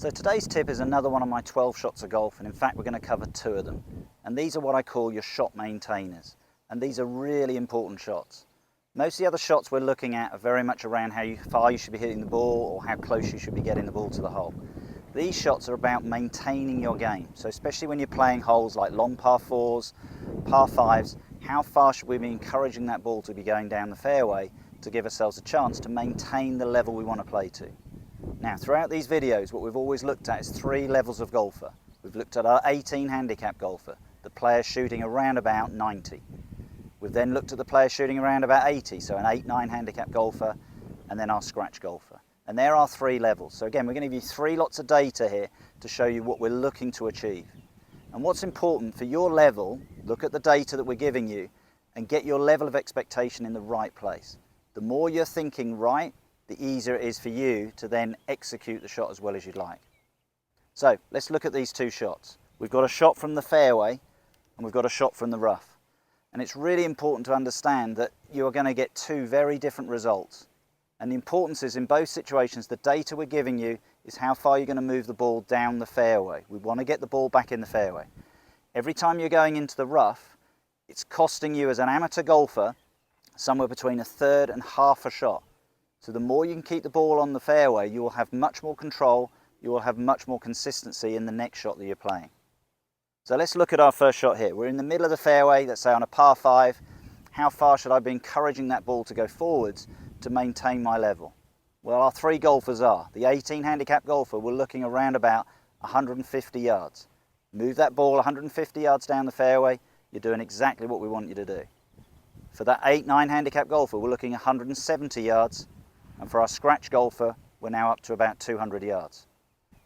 So today's tip is another one of my 12 shots of golf, and in fact we're going to cover 2 of them. And these are what I call your shot maintainers. And these are really important shots. Most of the other shots we're looking at are very much around how far you should be hitting the ball or how close you should be getting the ball to the hole. These shots are about maintaining your game. So especially when you're playing holes like long par 4s, par 5s, how far should we be encouraging that ball to be going down the fairway to give ourselves a chance to maintain the level we want to play to. Now, throughout these videos, what we've always looked at is 3 levels of golfer. We've looked at our 18 handicap golfer, the player shooting around about 90. We've then looked at the player shooting around about 80, so an 8-9 handicap golfer, and then our scratch golfer. And there are 3 levels. So again, we're going to give you 3 lots of data here to show you what we're looking to achieve. And what's important for your level, look at the data that we're giving you and get your level of expectation in the right place. The more you're thinking right, the easier it is for you to then execute the shot as well as you'd like. So let's look at these 2 shots. We've got a shot from the fairway and we've got a shot from the rough. And it's really important to understand that you're going to get 2 very different results. And the importance is in both situations, the data we're giving you is how far you're going to move the ball down the fairway. We want to get the ball back in the fairway. Every time you're going into the rough, it's costing you as an amateur golfer somewhere between 1/3 and half a shot. So the more you can keep the ball on the fairway, you will have much more control, you will have much more consistency in the next shot that you're playing. So let's look at our first shot here. We're in the middle of the fairway, let's say on a par 5. How far should I be encouraging that ball to go forwards to maintain my level? Well, our 3 golfers are. The 18 handicap golfer, we're looking around about 150 yards. Move that ball 150 yards down the fairway, you're doing exactly what we want you to do. For that 8-9 handicap golfer, we're looking 170 yards. And for our scratch golfer, we're now up to about 200 yards.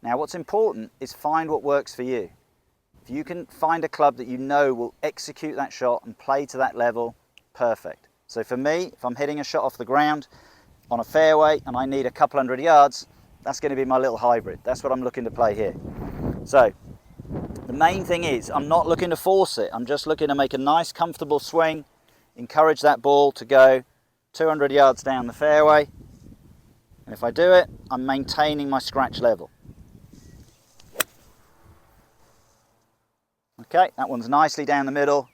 Now what's important is find what works for you. If you can find a club that you know will execute that shot and play to that level, perfect. So for me, if I'm hitting a shot off the ground on a fairway and I need a couple 100 yards, that's going to be my little hybrid. That's what I'm looking to play here. So the main thing is I'm not looking to force it. I'm just looking to make a nice comfortable swing, encourage that ball to go 200 yards down the fairway. And if I do it, I'm maintaining my scratch level. Okay, that one's nicely down the middle.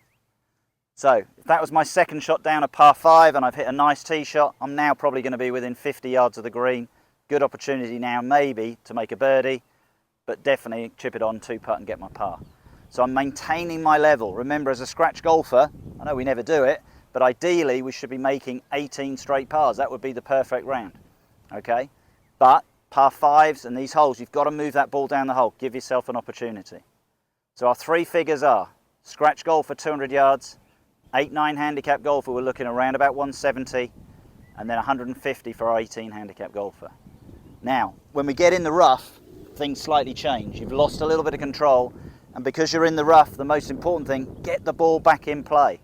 So if that was my second shot down a par 5 and I've hit a nice tee shot, I'm now probably going to be within 50 yards of the green. Good opportunity now maybe to make a birdie, but definitely chip it on 2-putt and get my par. So I'm maintaining my level. Remember, as a scratch golfer, I know we never do it, but ideally we should be making 18 straight pars. That would be the perfect round. Okay, but par 5s and these holes, you've got to move that ball down the hole. Give yourself an opportunity. So our 3 figures are scratch golfer 200 yards, 8-9 handicap golfer, we're looking around about 170, and then 150 for our 18 handicap golfer. Now, when we get in the rough, things slightly change. You've lost a little bit of control, and because you're in the rough, the most important thing, get the ball back in play.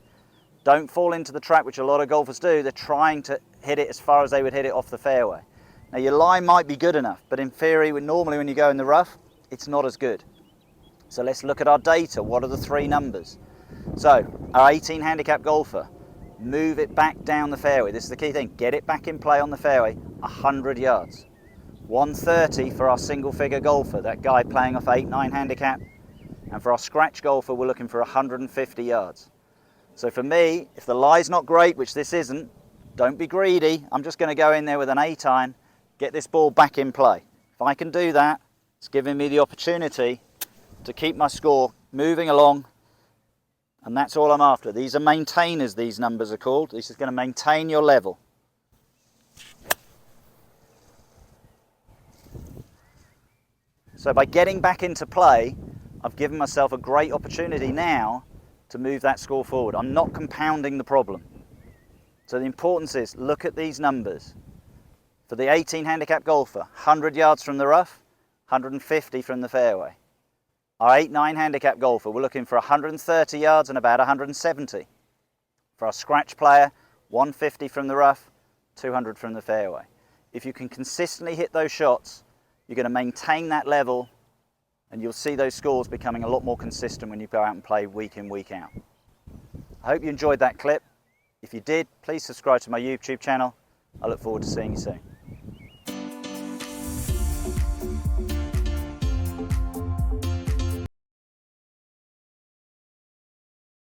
Don't fall into the trap, which a lot of golfers do. They're trying to hit it as far as they would hit it off the fairway. Now your line might be good enough, but in theory, normally when you go in the rough, it's not as good. So let's look at our data. What are the 3 numbers? So our 18 handicap golfer, move it back down the fairway. This is the key thing. Get it back in play on the fairway, 100 yards. 130 for our single figure golfer, that guy playing off 8-9 handicap. And for our scratch golfer, we're looking for 150 yards. So for me, if the lie's not great, which this isn't, don't be greedy. I'm just going to go in there with an 8-iron, get this ball back in play. If I can do that, it's giving me the opportunity to keep my score moving along, and that's all I'm after. These are maintainers, these numbers are called. This is going to maintain your level. So by getting back into play, I've given myself a great opportunity now to move that score forward. I'm not compounding the problem. So the importance is, look at these numbers. For the 18 handicap golfer, 100 yards from the rough, 150 from the fairway. Our 8-9 handicap golfer, we're looking for 130 yards and about 170. For our scratch player, 150 from the rough, 200 from the fairway. If you can consistently hit those shots, you're going to maintain that level, and you'll see those scores becoming a lot more consistent when you go out and play week in, week out. I hope you enjoyed that clip. If you did, please subscribe to my YouTube channel. I look forward to seeing you soon.